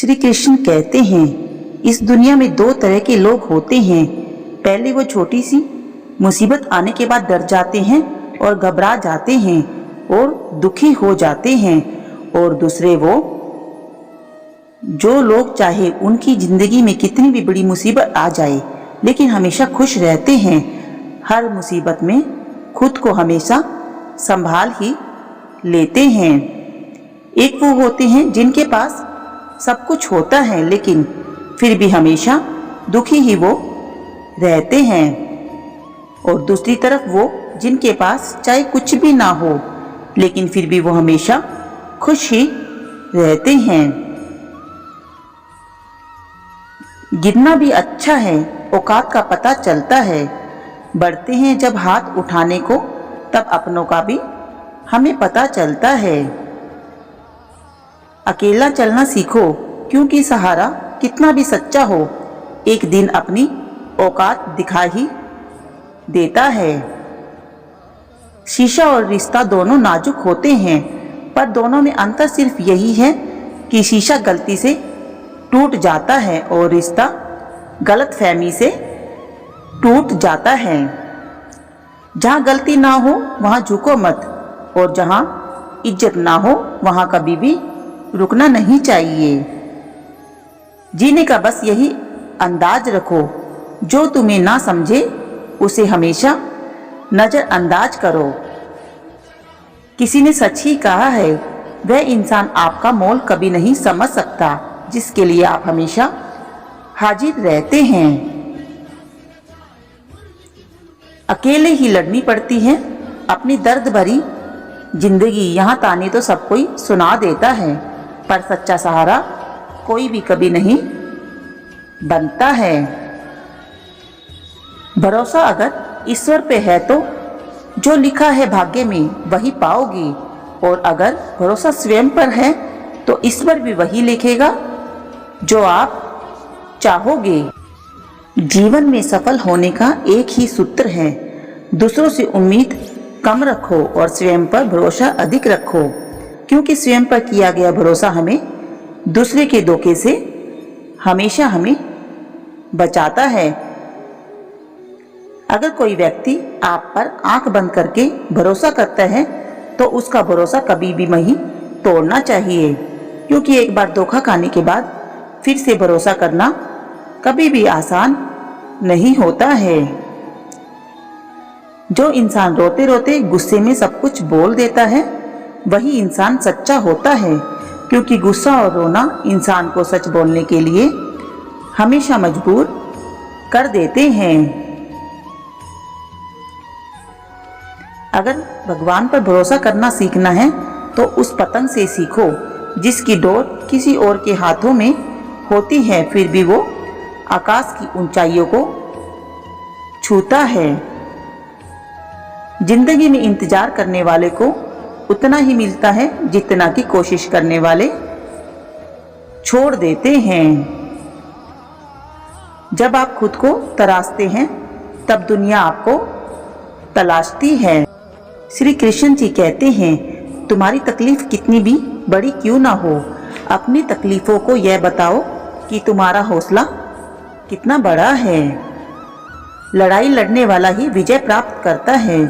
श्री कृष्ण कहते हैं, इस दुनिया में दो तरह के लोग होते हैं। पहले वो छोटी सी मुसीबत आने के बाद डर जाते हैं और घबरा जाते हैं और दुखी हो जाते हैं, और दूसरे वो जो लोग चाहे उनकी जिंदगी में कितनी भी बड़ी मुसीबत आ जाए लेकिन हमेशा खुश रहते हैं। हर मुसीबत में खुद को हमेशा संभाल ही लेते हैं। एक वो होते हैं जिनके पास सब कुछ होता है लेकिन फिर भी हमेशा दुखी ही वो रहते हैं, और दूसरी तरफ वो जिनके पास चाहे कुछ भी ना हो लेकिन फिर भी वो हमेशा खुश ही रहते हैं। गिरना भी अच्छा है, औकात का पता चलता है। बढ़ते हैं जब हाथ उठाने को तब अपनों का भी हमें पता चलता है। अकेला चलना सीखो, क्योंकि सहारा कितना भी सच्चा हो एक दिन अपनी औकात दिखा ही देता है। शीशा और रिश्ता दोनों नाजुक होते हैं, पर दोनों में अंतर सिर्फ यही है कि शीशा गलती से टूट जाता है और रिश्ता गलतफहमी से टूट जाता है। जहाँ गलती ना हो वहाँ झुको मत, और जहाँ इज्जत ना हो वहाँ कभी भी रुकना नहीं चाहिए। जीने का बस यही अंदाज रखो, जो तुम्हें ना समझे उसे हमेशा नज़रअंदाज करो। किसी ने सच ही कहा है, वह इंसान आपका मोल कभी नहीं समझ सकता जिसके लिए आप हमेशा हाजिर रहते हैं। अकेले ही लड़नी पड़ती है अपनी दर्द भरी जिंदगी। यहाँ ताने तो सब कोई सुना देता है, पर सच्चा सहारा कोई भी कभी नहीं बनता है। भरोसा अगर ईश्वर पे है तो जो लिखा है भाग्य में वही पाओगे, और अगर भरोसा स्वयं पर है तो ईश्वर भी वही लिखेगा जो आप चाहोगे। जीवन में सफल होने का एक ही सूत्र है, दूसरों से उम्मीद कम रखो और स्वयं पर भरोसा अधिक रखो, क्योंकि स्वयं पर किया गया भरोसा हमें दूसरे के धोखे से हमेशा हमें बचाता है। अगर कोई व्यक्ति आप पर आंख बंद करके भरोसा करता है तो उसका भरोसा कभी भी नहीं तोड़ना चाहिए, क्योंकि एक बार धोखा खाने के बाद फिर से भरोसा करना कभी भी आसान नहीं होता है। जो इंसान रोते रोते गुस्से में सब कुछ बोल देता है वही इंसान सच्चा होता है, क्योंकि गुस्सा और रोना इंसान को सच बोलने के लिए हमेशा मजबूर कर देते हैं। अगर भगवान पर भरोसा करना सीखना है तो उस पतंग से सीखो जिसकी डोर किसी और के हाथों में होती है, फिर भी वो आकाश की ऊंचाइयों को छूता है। जिंदगी में इंतजार करने वाले को उतना ही मिलता है जितना की कोशिश करने वाले छोड़ देते हैं। जब आप खुद को तराशते हैं तब दुनिया आपको तलाशती है। श्री कृष्ण जी कहते हैं, तुम्हारी तकलीफ कितनी भी बड़ी क्यों ना हो, अपनी तकलीफों को यह बताओ कि तुम्हारा हौसला कितना बड़ा है। लड़ाई लड़ने वाला ही विजय प्राप्त करता है,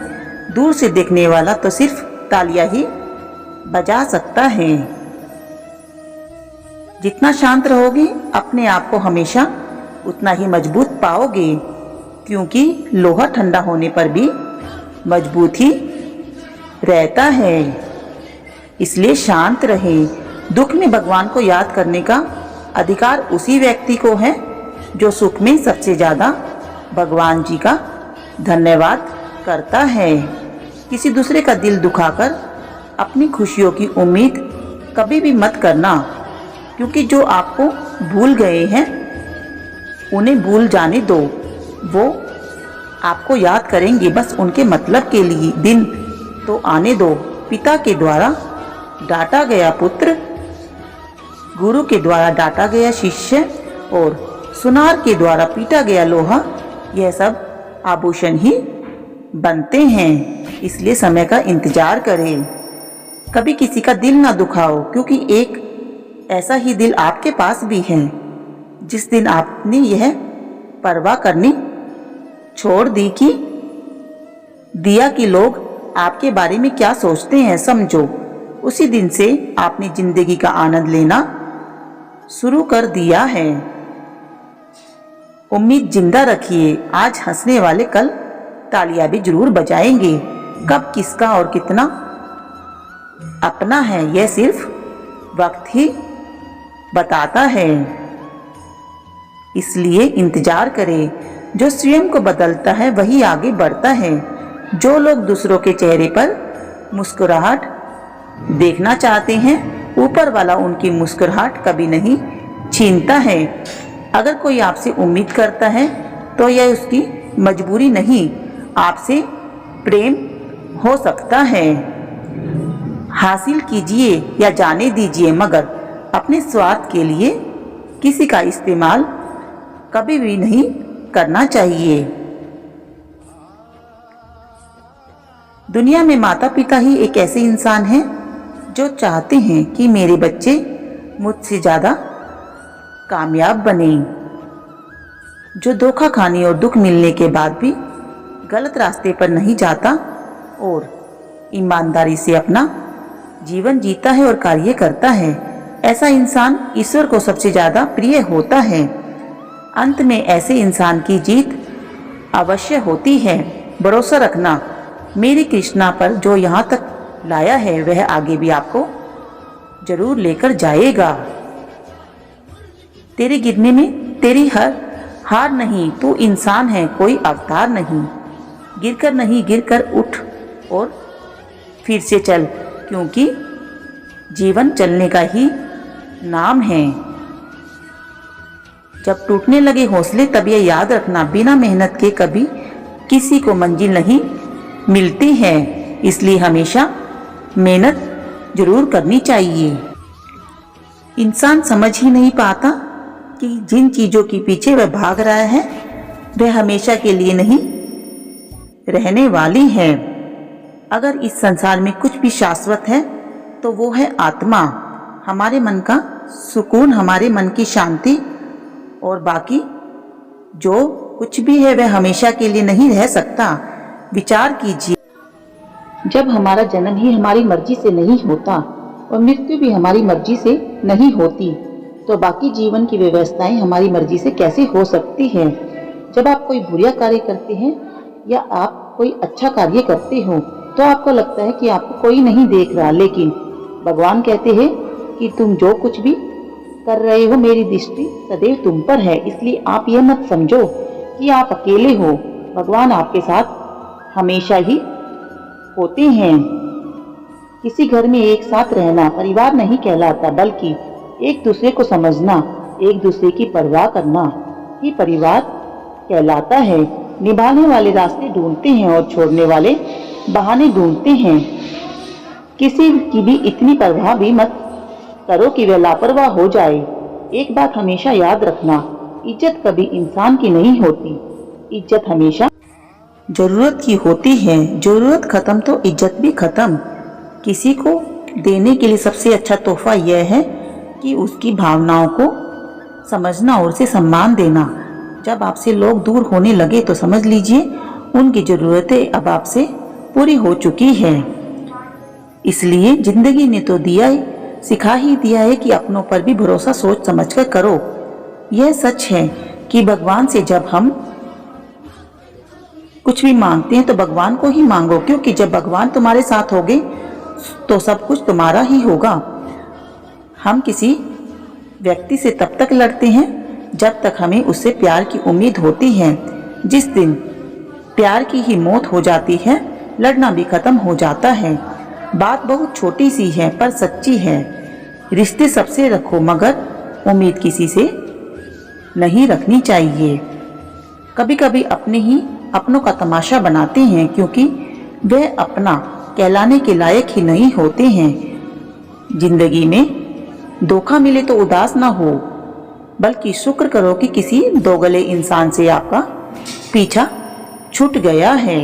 दूर से देखने वाला तो सिर्फ तालियां ही बजा सकता है। जितना शांत रहोगे अपने आप को हमेशा उतना ही मजबूत पाओगे, क्योंकि लोहा ठंडा होने पर भी मजबूत ही रहता है। इसलिए शांत रहे। दुख में भगवान को याद करने का अधिकार उसी व्यक्ति को है जो सुख में सबसे ज्यादा भगवान जी का धन्यवाद करता है। किसी दूसरे का दिल दुखाकर अपनी खुशियों की उम्मीद कभी भी मत करना, क्योंकि जो आपको भूल गए हैं उन्हें भूल जाने दो, वो आपको याद करेंगे बस उनके मतलब के लिए। दिन तो आने दो। पिता के द्वारा डांटा गया पुत्र, गुरु के द्वारा डांटा गया शिष्य, और सुनार के द्वारा पीटा गया लोहा, यह सब आभूषण ही बनते हैं। इसलिए समय का इंतजार करें, कभी किसी का दिल ना दुखाओ, क्योंकि एक ऐसा ही दिल आपके पास भी है। जिस दिन आपने यह परवाह करनी छोड़ दी कि दिया कि लोग आपके बारे में क्या सोचते हैं समझो, उसी दिन से आपने जिंदगी का आनंद लेना शुरू कर दिया है। उम्मीद जिंदा रखिए, आज हंसने वाले कल तालियां भी जरूर बजाएंगे। कब किसका और कितना अपना है यह सिर्फ वक्त ही बताता है। इसलिए इंतजार करें, जो स्वयं को बदलता है वही आगे बढ़ता है। जो लोग दूसरों के चेहरे पर मुस्कुराहट देखना चाहते हैं, ऊपर वाला उनकी मुस्कुराहट कभी नहीं छीनता है। अगर कोई आपसे उम्मीद करता है तो यह उसकी मजबूरी नहीं, आपसे प्रेम हो सकता है। हासिल कीजिए या जाने दीजिए, मगर अपने स्वार्थ के लिए किसी का इस्तेमाल कभी भी नहीं करना चाहिए। दुनिया में माता पिता ही एक ऐसे इंसान हैं जो चाहते हैं कि मेरे बच्चे मुझसे ज़्यादा कामयाब बने, जो धोखा खाने और दुख मिलने के बाद भी गलत रास्ते पर नहीं जाता और ईमानदारी से अपना जीवन जीता है और कार्य करता है। ऐसा इंसान ईश्वर को सबसे ज़्यादा प्रिय होता है। अंत में ऐसे इंसान की जीत अवश्य होती है। भरोसा रखना, मेरी कृष्णा पर जो यहाँ तक लाया है वह आगे भी आपको जरूर लेकर जाएगा। तेरे गिरने में तेरी हर हार नहीं, तू इंसान है कोई अवतार नहीं। गिरकर नहीं, गिरकर उठ और फिर से चल, क्योंकि जीवन चलने का ही नाम है। जब टूटने लगे हौसले तब ये याद रखना, बिना मेहनत के कभी किसी को मंजिल नहीं मिलती है। इसलिए हमेशा मेहनत जरूर करनी चाहिए। इंसान समझ ही नहीं पाता कि जिन चीज़ों के पीछे वह भाग रहा है वह हमेशा के लिए नहीं रहने वाली है। अगर इस संसार में कुछ भी शाश्वत है तो वो है आत्मा, हमारे मन का सुकून, हमारे मन की शांति, और बाकी जो कुछ भी है वह हमेशा के लिए नहीं रह सकता। विचार कीजिए, जब हमारा जन्म ही हमारी मर्जी से नहीं होता और मृत्यु भी हमारी मर्जी से नहीं होती, तो बाकी जीवन की व्यवस्थाएं हमारी मर्जी से कैसे हो सकती हैं। जब आप कोई बुरा कार्य करते हैं या आप कोई अच्छा कार्य करते हो तो आपको लगता है कि आपको कोई नहीं देख रहा, लेकिन भगवान कहते हैं कि तुम जो कुछ भी कर रहे हो मेरी दृष्टि सदैव तुम पर है। इसलिए आप यह मत समझो कि आप अकेले हो, भगवान आपके साथ हमेशा ही होते हैं। किसी घर में एक साथ रहना परिवार नहीं कहलाता, बल्कि एक दूसरे को समझना, एक दूसरे की परवाह करना ही परिवार कहलाता है। निभाने वाले रास्ते ढूंढते हैं और छोड़ने वाले बहाने ढूंढते हैं। किसी की भी इतनी परवाह भी मत करो कि वह लापरवाह हो जाए। एक बात हमेशा याद रखना, इज्जत कभी इंसान की नहीं होती, इज्जत हमेशा जरूरत की होती है। जरूरत खत्म तो इज्जत भी खत्म। किसी को देने के लिए सबसे अच्छा तोहफा यह है कि उसकी भावनाओं को समझना और उसे सम्मान देना। जब आपसे लोग दूर होने लगे तो समझ लीजिए उनकी जरूरतें अब आपसे पूरी हो चुकी है। इसलिए जिंदगी ने तो सिखा ही दिया है कि अपनों पर भी भरोसा सोच समझकर करो। यह सच है कि भगवान से जब हम कुछ भी मांगते हैं तो भगवान को ही मांगो, क्योंकि जब भगवान तुम्हारे साथ होंगे तो सब कुछ तुम्हारा ही होगा। हम किसी व्यक्ति से तब तक लड़ते हैं जब तक हमें उससे प्यार की उम्मीद होती है। जिस दिन प्यार की ही मौत हो जाती है, लड़ना भी खत्म हो जाता है। बात बहुत छोटी सी है पर सच्ची है। रिश्ते सबसे रखो, मगर उम्मीद किसी से नहीं रखनी चाहिए। कभी कभी अपने ही अपनों का तमाशा बनाते हैं, क्योंकि वे अपना कहलाने के लायक ही नहीं होते हैं। जिंदगी में धोखा मिले तो उदास ना हो, बल्कि शुक्र करो कि किसी दोगले इंसान से आपका पीछा छूट गया है।